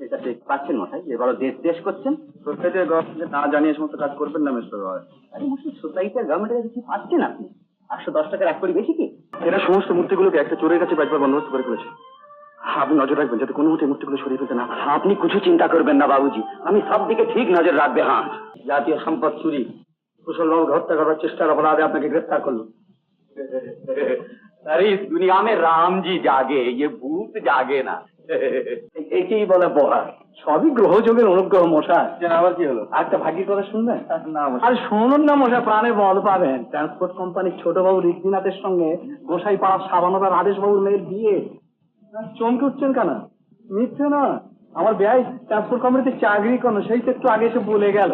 সেটা ঠিক পাচ্ছেন মশাই, এবারও দেশ দেশ করছেন। সোসাইটির গভর্নমেন্টকে না জানিয়ে সমস্ত কাজ করবেন না মিস্টার রয়। আরে মশাই, সোসাইটি আর গভর্নমেন্টের কাছে কি পাচ্ছেন আপনি? 810 টাকার 1 কোটি বেশি কি? এরা সমস্ত মূর্তিগুলোকে একটা চোরের কাছে বেচবার বন্দোবস্ত করে ফেলেছে। আপনি নজর রাখবেন যাতে কোনো মতে মূর্তিগুলো সরিয়ে ফেলতে না পারে। আপনি কিছু চিন্তা করবেন না বাবুজি, আমি সব দিকে ঠিক নজর রাখবে। হ্যাঁ, জাতীয় সম্পদ চুরি, কুশলবাবুকে হত্যা করার চেষ্টার অপরাধে আপনাকে গ্রেফতার করলো। अरे इस दुनिया में राम जी जागे, ये भूत जागे ना। একেই বলে পড়া। সবই গ্রহযোগের অনুগ্রহ মশাই। আবার কি হলো? একটা ভাগ্যের কথা শুনবেন? না আর শুনুন না মশাই, প্রাণে বল পাবেন। ট্রান্সপোর্ট কোম্পানির ছোট বাবু ঋদ্ধিনাথের সঙ্গে গোসাই পাড়ার সাবানদার আদেশ বাবুর মেয়ের বিয়ে। চমকে উঠছেন কেন? মিথ্যে না, আমার ব্যয় ট্রান্সপোর্ট কোম্পানিতে চাকরি কোনো, সেই তো একটু আগে এসে বলে গেল।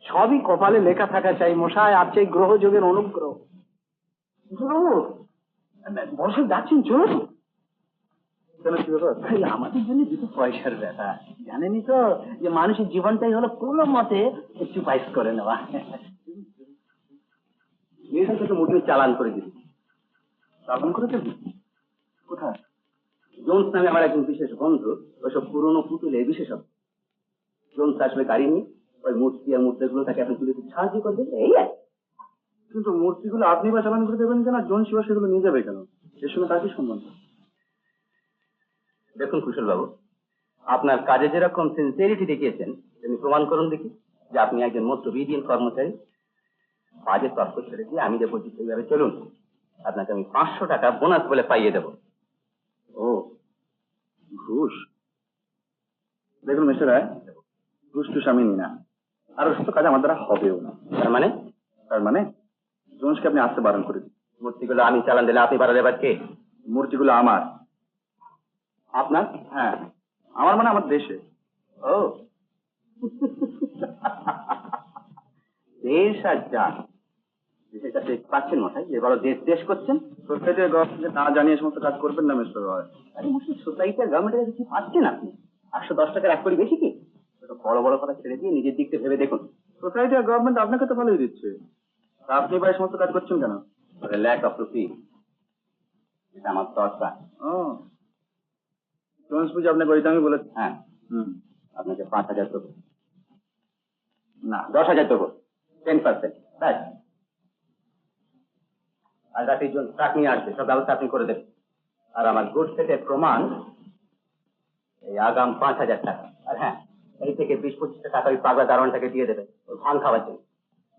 সবই কপালে লেখা থাকা চাই মশাই, আর চাই গ্রহযোগের অনুগ্রহ। বর্ষে যাচ্ছেন, চলুন। আমাদের জন্য দুটো পয়সার ব্যাপার, জানেনই তো যে মানুষের জীবনটাই হলো কোনো মতে একটু পাইস করে নেওয়া। মেয়েটার সাথে মোটে চালান করে দিবি। চালান করে দেবি? কোথায়? জোন্স নামে আমার একজন বিশেষ বন্ধু, ওইসব পুরনো পুতুলে বিশেষজ্ঞ। জোন্স আসবে গাড়ি নিয়ে, ওই মূর্তি আর মুদ্রাগুলো তাকে আপনি তুলে দিতে সাহায্য করবে, এই আর। কিন্তু মূর্তিগুলো আপনি বা চালান করে দেবেন কেন? জন শিবা সেগুলো নিয়ে যাবে কেন? এর সঙ্গে তার কি সম্বন্ধ? দেখুন কুশল বাবু, আপনার কাজে যেরকম সিনসিয়ারিটি দেখিয়েছেন, তেমনি প্রমাণ করুন দেখি যে আপনি একজন মধ্যবিত্ত কর্মচারী। বাজে তর্ক ছেড়ে দিয়ে আমি যে বলছি সেইভাবে চলুন, আপনাকে আমি 500 টাকা বোনাস বলে পাইয়ে দেবো। ও, ঘুষ? দেখুন মিস্টার রায়, ঘুষ টুস আমি নি না, আর ওসব কাজ আমার দ্বারা হবেও না। তার মানে জোন্সকে আপনি আসতে বারণ করে দিন। মূর্তিগুলো আমি চালান দিলে আপনি বাড়া দেবার কে? মূর্তিগুলো আমার। আপনার? হ্যাঁ, আমার মানে আমার দেশে। ও দেশ আর যান, দেশের কাছে পাচ্ছেন মশাই, এবারও দেশ দেশ করছেন। সোসাইটির গভর্নমেন্টকে না জানিয়ে সমস্ত কাজ করবেন না মিস্টার রয়। আরে মশাই, সোসাইটি আর গভর্নমেন্টের কাছে কি পাচ্ছেন আপনি? 810 টাকার 1 কোটি বেশি কি? বড় বড় কথা ছেড়ে দিয়ে নিজের দিকটা ভেবে দেখুন। সোসাইটি আর গভর্নমেন্ট আপনাকে তো ভালোই দিচ্ছে, তা আপনি বা এই সমস্ত কাজ করছেন কেন? ল্যাক অফ রুপি, এটা আমার দরকার। ও, জোন্স বুঝি আপনাকে ওই দামই বলেছে? হ্যাঁ, আপনাকে 5,000 দেবো। না, 10,000 দেবো, 10%। ব্যাস, আর রাতের জন্য ট্রাক নিয়ে আসবে, সব ব্যবস্থা আপনি করে দেবেন। আর আমার গুড সেটের প্রমাণ এই আগাম 5,000 টাকা। আর হ্যাঁ, এই থেকে 20-25 টাকা ওই পাগলা দারোয়ানটাকে দিয়ে দেবে, ওই ধান খাওয়ার জন্য।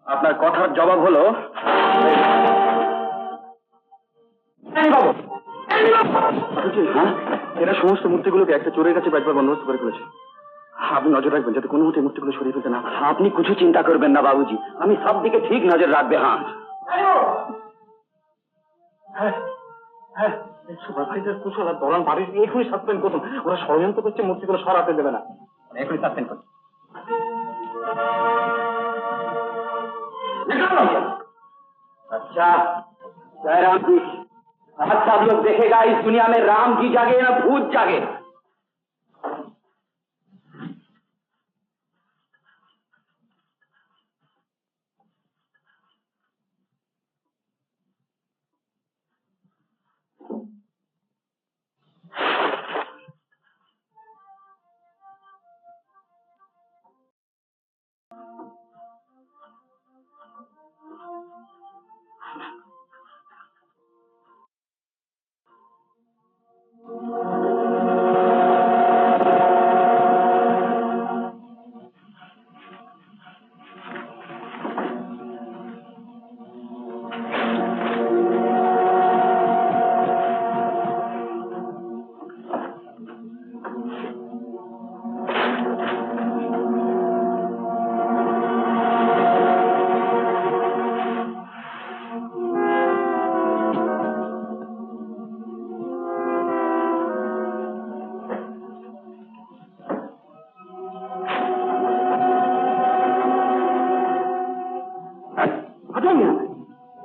আপনার কথার জবাব হলো হ্যাঁ, এরা সমস্ত মূর্তিগুলোকে একটা চোরের কাছে বেচবার বন্দোবস্ত করে ফেলেছে। আপনি নজর রাখবেন যাতে কোনো মতে মূর্তিগুলো সরিয়ে ফেলতে না পারে। আপনি কিছু চিন্তা করবেন না বাবুজি, আমি সব দিকে ঠিক নজর রাখবে। হ্যাঁ, সুপারভাইজার কুশল আর দলান বাড়ির এখনই সাসপেন্ড করুন। ওরা ষড়যন্ত্র করছে, মূর্তিগুলো সরাতে দেবে না। এখনই সাসপেন্ড করুন। अच्छा जयराम जी, आज सब लोग देखेगा इस दुनिया में राम जी जागे या भूत जागे।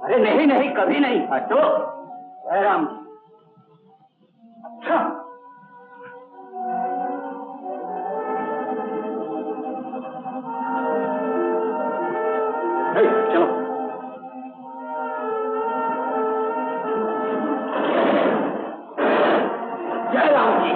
अरे नहीं नहीं, कभी नहीं। हटो जयराम जी। अच्छा, চলো। जयराम जी।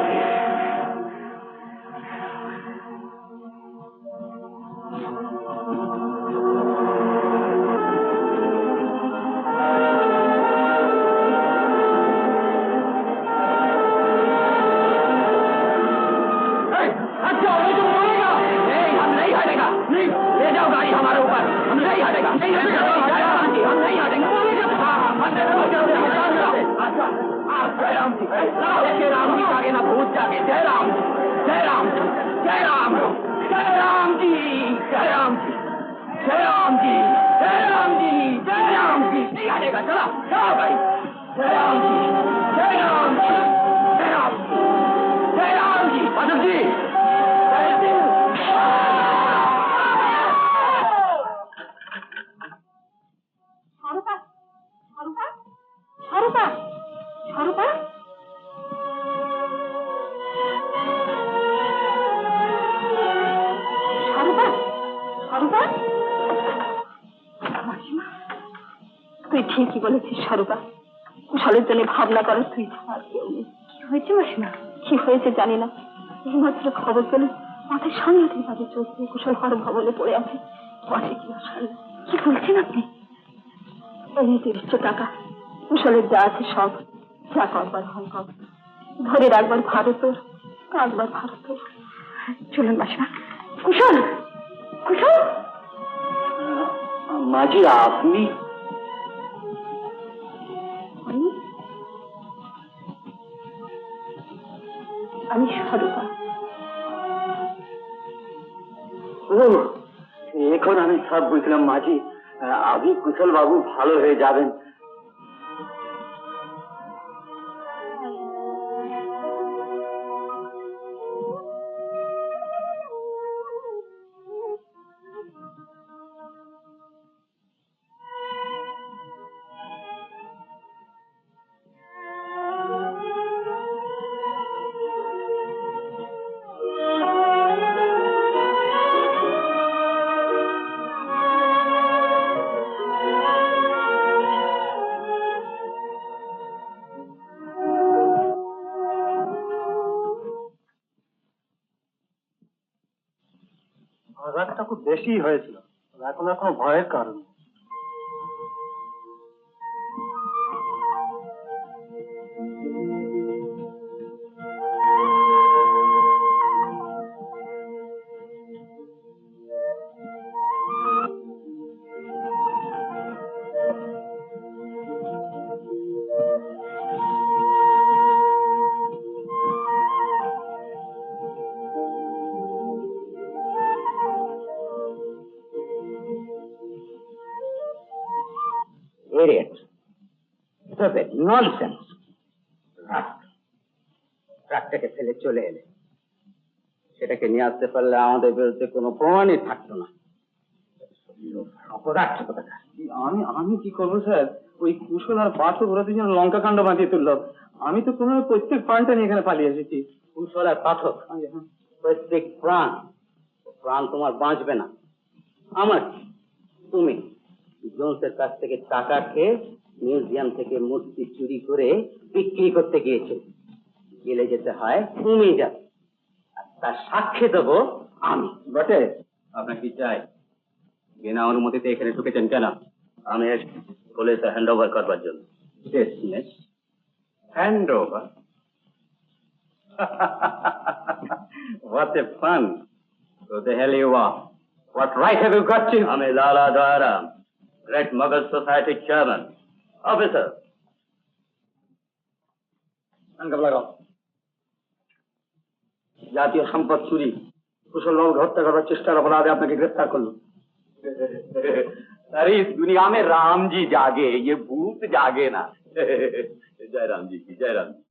नहीं हटेंगे। जय राम जी, जय राम जी जागे ना भूत जागे। जय राम, जय राम, जय राम, जय राम जी, जय राम जी, जय राम जी, जय राम जी, जय राम जी। नहीं हटेगा, चला चला भाई। जय राम जी, जय राम जी, जय राम, जय राम जी। माधव जी, जय सिंह। ঝাড়ুটা ঝাড়ুটা ঝাড়ুটা ঝাড়ুটা ঝাড়ুটা ঝাড়ুটা মাসিমা, তুই ঠিকই বলেছিস ঝাড়ুটা। কুশলের জন্য ভাবনা করার তুই ছাড়া আর কেউ নেই। কি হয়েছে মাসিমা? কি হয়েছে জানি না, এইমাত্র খবর পেলে মাথায় সাংঘাতিক ভাবে চলছে। কুশল হর ভবনে পড়ে আছে। পরে কি আসলে কি বলছেন আপনি? এই ৩০০ টাকা কুশলের যা আছে সব, যা করবার হয় কর, ধরে রাখবার ভারতের, কাঁদবার ভারতের। চলুন মাসিমা। কুশল, কুশল। মাঝি আপনি? আমি স্বরূপা। ও, এখন আমি সব বুঝলাম মাঝি। আপনি কুশল বাবু ভালো হয়ে যাবেন। রাগটা খুব বেশি হয়েছিল, এখন আর কোনো ভয়ের কারণ নেই। Idiot. Stupid. Nonsense. ট্রাকটাকে ফেলে চলে এলে, সেটাকে নিয়ে আসতে পারলে আমাদের বিরুদ্ধে কোনো প্রমাণই থাকতো না। অপদার্থ কোথাকার। আমি আমি কি করবো স্যার? ওই কুশল আর পাঠক ওরা দুজন লঙ্কা কাণ্ড বাঁধিয়ে তুলল। আমি তো কোনো প্রত্যেক প্রাণটা নিয়ে এখানে পালিয়ে এসেছি। কুশল আর পাঠক প্রত্যেক প্রাণ, প্রাণ তোমার বাঁচবে না। আমার কি? তুমি জোন্সের কাছ থেকে টাকা খেয়ে মিউজিয়াম থেকে মূর্তি চুরি করে বিক্রি করতে গিয়েছে। জেলে যেতে হয় তুমি যাবে, আর তার সাক্ষী দেবো আমি। বটে? আপনার কি চাই? বিনা অনুমতিতে এখানে ঢুকেছেন কেন? আমি পুলিশে হ্যান্ড ওভার করবার জন্য। Hand over? What a fun! Who the hell you are? What right have you got to? আমি লালা দারা, Great Mughal Society chairman. Officer. জাতীয় সম্পদ চুরি, কুশল বাবুকে হত্যা করার চেষ্টার অপরাধে আপনাকে গ্রেফতার করলো। अरे इस दुनिया में राम जी जागे, ये भूत जागे ना। जय राम जी की, जय राम जी।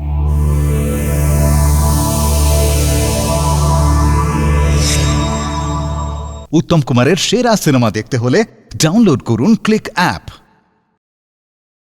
উত্তম কুমারের সেরা সিনেমা দেখতে হলে ডাউনলোড করুন ক্লিক অ্যাপ।